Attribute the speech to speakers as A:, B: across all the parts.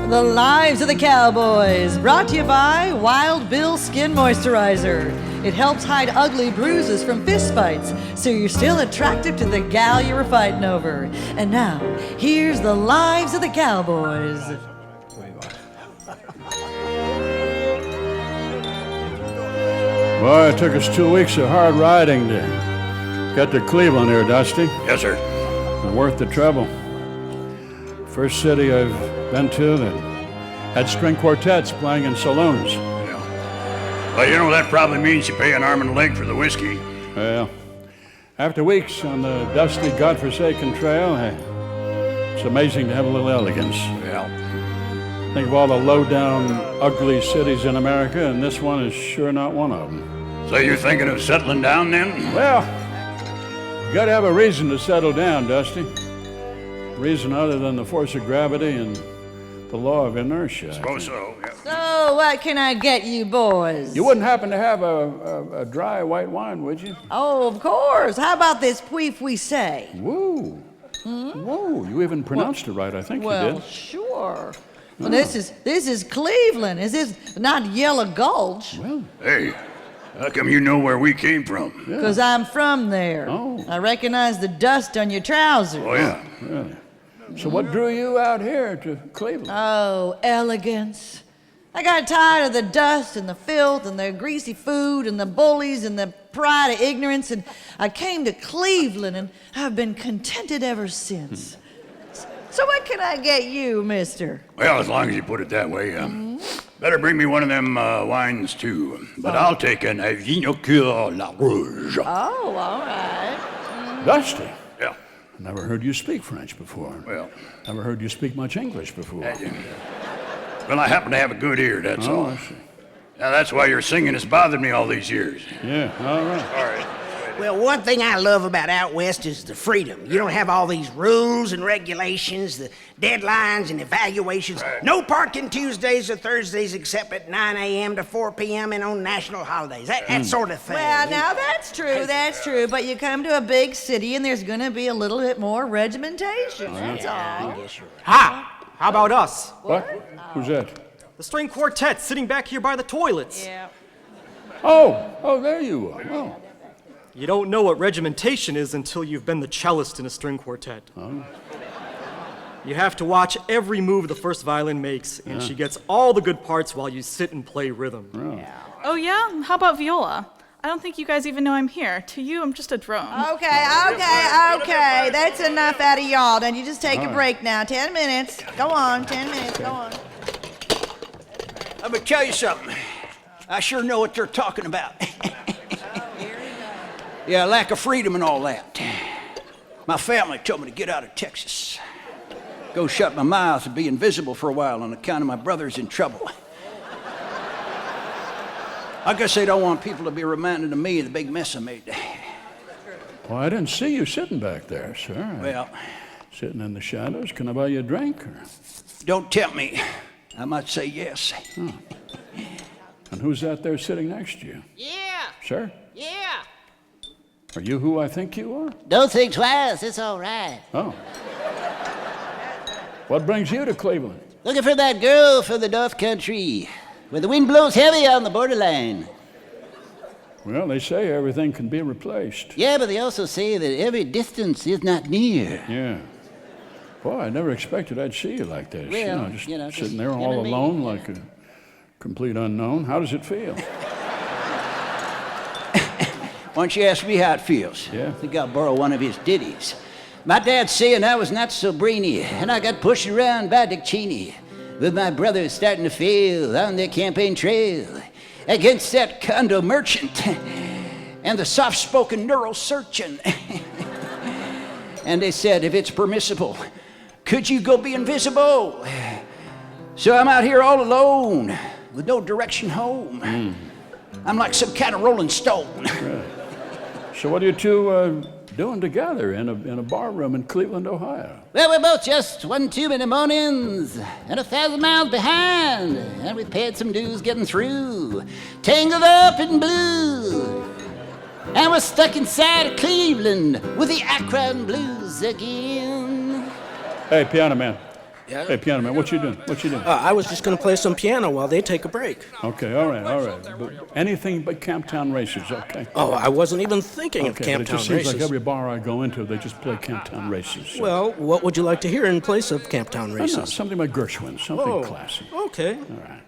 A: The Lives of the Cowboys, brought to you by Wild Bill Skin Moisturizer. It helps hide ugly bruises from fistfights, so you're still attractive to the gal you were fighting over. And now, here's the Lives of the Cowboys.
B: Boy, it took us 2 weeks of hard riding to get to Cleveland here, Dusty.
C: Yes, sir.
B: And worth the trouble. First city I've been to that had string quartets playing in saloons.
C: Yeah. Well, you know, that probably means you pay an arm and a leg for the whiskey.
B: Well, after weeks on the dusty, godforsaken trail, it's amazing to have a little elegance.
C: Yeah.
B: Think of all the low-down, ugly cities in America, and this one is sure not one of them.
C: So you're thinking of settling down then?
B: Well, you gotta have a reason to settle down, Dusty. Reason other than the force of gravity and the law of inertia.
C: Suppose so, yeah.
A: So, what can I get you boys?
B: You wouldn't happen to have a dry white wine, would you?
A: Oh, of course. How about this puy-fuissé?
B: Woo. Whoa, you even pronounced it right, I think you
A: Well,
B: did.
A: sure. Well, this is Cleveland. Is this not Yellow Gulch?
B: Well,
C: Hey, how come you know where we came from?
B: yeah.
A: Because I'm from there.
B: Oh.
A: I recognize the dust on your trousers.
C: Oh, yeah.
B: Really? So what drew you out here to Cleveland?
A: Oh, elegance. I got tired of the dust and the filth and the greasy food and the bullies and the pride of ignorance, and I came to Cleveland, and I've been contented ever since. So what can I get you, mister?
C: Well, as long as you put it that way, better bring me one of them wines, too. But I'll take an DiGiallonardo.
A: Oh, all right.
B: Dusty.
C: Yeah.
B: Never heard you speak French before.
C: Well,
B: Never heard you speak much English before.
C: well, I happen to have a good ear, that's all.
B: I see.
C: Now, that's why your singing has bothered me all these years.
B: Yeah, all right.
C: All right.
D: Well, one thing I love about out west is the freedom. You don't have all these rules and regulations, the deadlines and evaluations.
C: Right.
D: No parking Tuesdays or Thursdays except at 9 a.m. to 4 p.m. and on national holidays. That sort of thing.
A: Well, now that's true, but you come to a big city and there's going to be a little bit more regimentation, that's all.
D: I guess you're right.
E: Ha! How about us?
B: What? Who's that?
E: The string quartet sitting back here by the toilets.
A: Yeah.
B: Oh, there you are. Oh.
E: You don't know what regimentation is until you've been the cellist in a string quartet.
B: Oh.
E: You have to watch every move the first violin makes, and she gets all the good parts while you sit and play rhythm.
F: Oh yeah? How about viola? I don't think you guys even know I'm here. To you, I'm just a drone.
A: Okay. That's enough out of y'all. Then you just take a break now. 10 minutes. Go on, 10 minutes. Go on.
D: I'm gonna tell you something. I sure know what they're talking about. Yeah, lack of freedom and all that. My family told me to get out of Texas. Go shut my mouth and be invisible for a while on account of my brother's in trouble. I guess they don't want people to be reminded of me of the big mess I made.
B: Well, I didn't see you sitting back there, sir.
D: Well,
B: Sitting in the shadows. Can I buy you a drink? Or?
D: don't tempt me. I might say yes.
B: And who's that there sitting next to you?
G: Yeah,
B: Sir?
G: yeah.
B: Are you who I think you are?
G: Don't think twice, it's all right.
B: Oh. What brings you to Cleveland?
G: Looking for that girl from the North Country, where the wind blows heavy on the borderline.
B: Well, they say everything can be replaced.
G: Yeah, but they also say that every distance is not near.
B: Yeah. Boy, I never expected I'd see you like this.
G: Well,
B: just
G: you know, just
B: sitting there
G: him
B: all
G: and me.
B: alone like a complete unknown. How does it feel?
D: Why don't you ask me how it feels?
B: Yeah.
D: I think I'll borrow one of his ditties. My dad's saying I was not so brainy, and I got pushed around by Dick Cheney, with my brothers starting to fail on their campaign trail against that condo merchant and the soft-spoken neurosurgeon. And they said, if it's permissible, could you go be invisible? So I'm out here all alone with no direction home. I'm like some kind of rolling stone.
B: Right. So what are you two doing together in a bar room in Cleveland, Ohio?
G: Well, we're both just 1 tube in the mornings and 1,000 miles behind, and we've paid some dues getting through, tangled up in blue. And we're stuck inside of Cleveland with the Akron blues again.
B: Hey, piano man,
H: Yeah?
B: Hey, piano man, what you doing? What you doing?
H: I was just going to play some piano while they take a break.
B: Okay, all right. But anything but Camptown races, okay?
H: Oh, I wasn't even thinking of
B: Okay, but it
H: Camptown
B: just seems
H: races.
B: like every bar I go into, they just play Camptown races. So.
H: Well, what would you like to hear in place of Camptown
B: I
H: races?
B: know, something by Gershwin, something
H: Oh,
B: classic.
H: okay.
B: All right.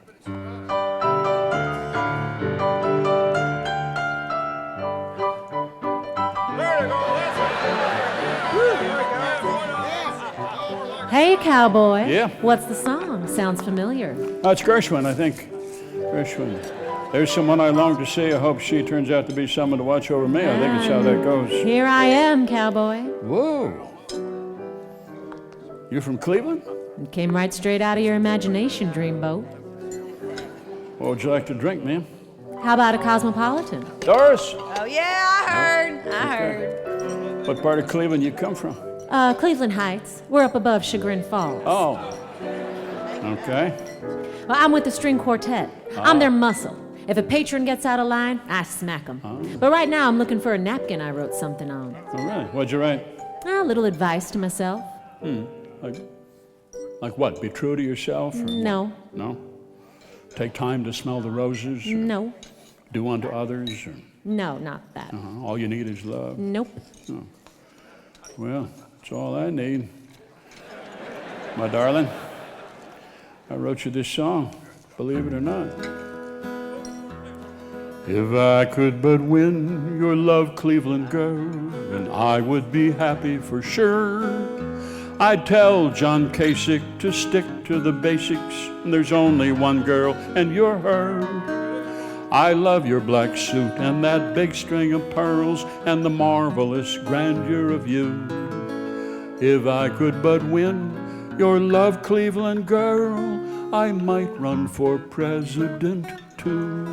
I: Hey, cowboy.
B: Yeah?
I: What's the song? Sounds familiar.
B: Oh, it's Gershwin, I think. Gershwin. There's someone I long to see. I hope she turns out to be someone to watch over me. I think it's how that goes.
I: Here I am, cowboy.
B: Whoa. You from Cleveland?
I: Came right straight out of your imagination, dreamboat.
B: What would you like to drink, ma'am?
I: How about a cosmopolitan?
B: Doris?
A: Oh, yeah, I heard.
B: What part of Cleveland you come from?
I: Cleveland Heights. We're up above Chagrin Falls.
B: Oh. Okay.
I: Well, I'm with the string quartet. I'm their muscle. If a patron gets out of line, I smack them. But right now, I'm looking for a napkin I wrote something on.
B: Oh, really? What'd you write?
I: A little advice to myself.
B: Like what? Be true to yourself? Or
I: No.
B: No? Take time to smell the roses? Or
I: No.
B: do unto others? Or,
I: No, not that.
B: all you need is love?
I: Nope.
B: Well, that's all I need. My darling, I wrote you this song, believe it or not. If I could but win your love, Cleveland girl, then I would be happy for sure. I'd tell John Kasich to stick to the basics. There's only one girl, and you're her. I love your black suit and that big string of pearls and the marvelous grandeur of you. If I could but win your love, Cleveland girl, I might run for president too.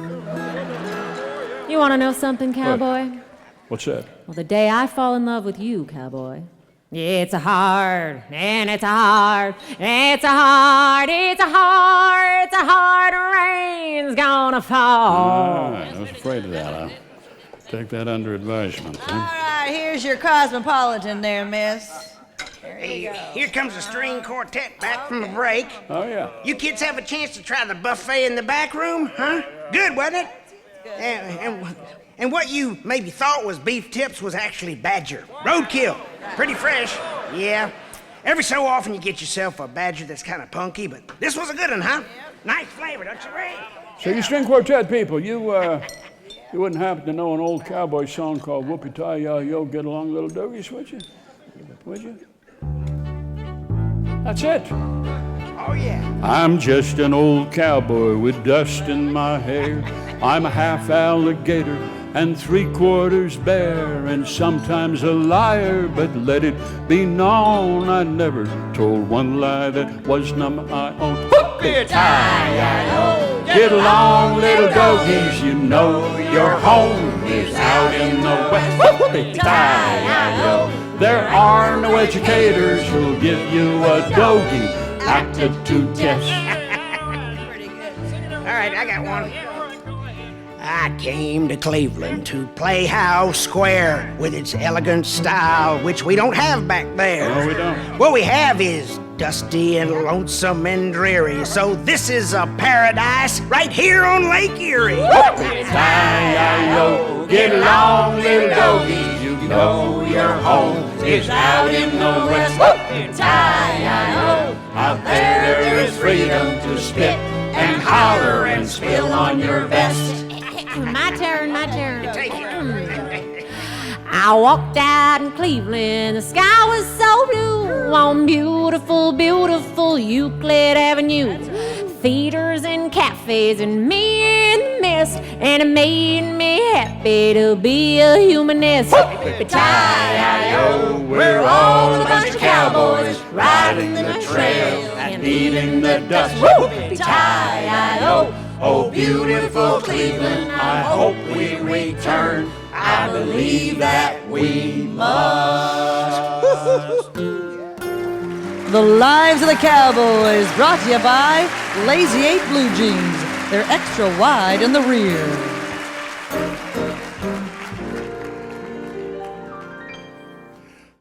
I: You want to know something, cowboy?
B: What's that?
I: Well, the day I fall in love with you, cowboy. It's a hard, and it's a hard, it's a hard, it's a hard, it's a hard rain's gonna fall.
B: I was afraid of that. I'll take that under advisement.
A: All right, here's your cosmopolitan there, miss.
J: Hey, here comes the string quartet back from the break.
B: Oh, yeah.
J: You kids have a chance to try the buffet in the back room, huh? Good, wasn't it? And what you maybe thought was beef tips was actually badger. Roadkill. Pretty fresh. Yeah. Every so often you get yourself a badger that's kind of punky, but this was a good one, huh? Nice flavor, don't you, Ray?
B: So you string quartet people, you wouldn't happen to know an old cowboy song called Whoopie-Tie-Ya-Yo, Get Along Little Doggies, would you? Would you? That's it.
J: Oh, yeah.
B: I'm just an old cowboy with dust in my hair. I'm a half alligator and 3/4 bear, and sometimes a liar, but let it be known I never told one lie that was not my own. Whoopie-tie-ya-yo, get along, little doggies, you know your home is out in the west. Whoopie-tie-ya-yo, there are no educators who'll give you a doggy aptitude test.
A: Pretty good.
J: All right, I got one. I came to Cleveland to play house square with its elegant style, which we don't have back there.
B: No, we don't.
J: What we have is dusty and lonesome and dreary, so this is a paradise right here on Lake Erie.
B: Whoopie-tie-ya-yo, get along, little doggies, you know your home is out in the west. Whoopie-tie-ya-yo, out there is freedom to spit and holler and spill on your vest.
I: My turn, my turn.
J: Take it.
I: I walked out in Cleveland, the sky was so blue on beautiful, beautiful Euclid Avenue. Theaters and cafes and me in the mist, and it made me happy to be a humanist.
B: Whoopie-tie-ya-yo, we're all a bunch of cowboys riding the trail and eating the dust. Whoopie-tie-ya-yo, oh beautiful Cleveland, I hope we return. I believe that we must.
A: The Lives of the Cowboys, brought to you by Lazy 8 Blue Jeans. They're extra wide in the rear.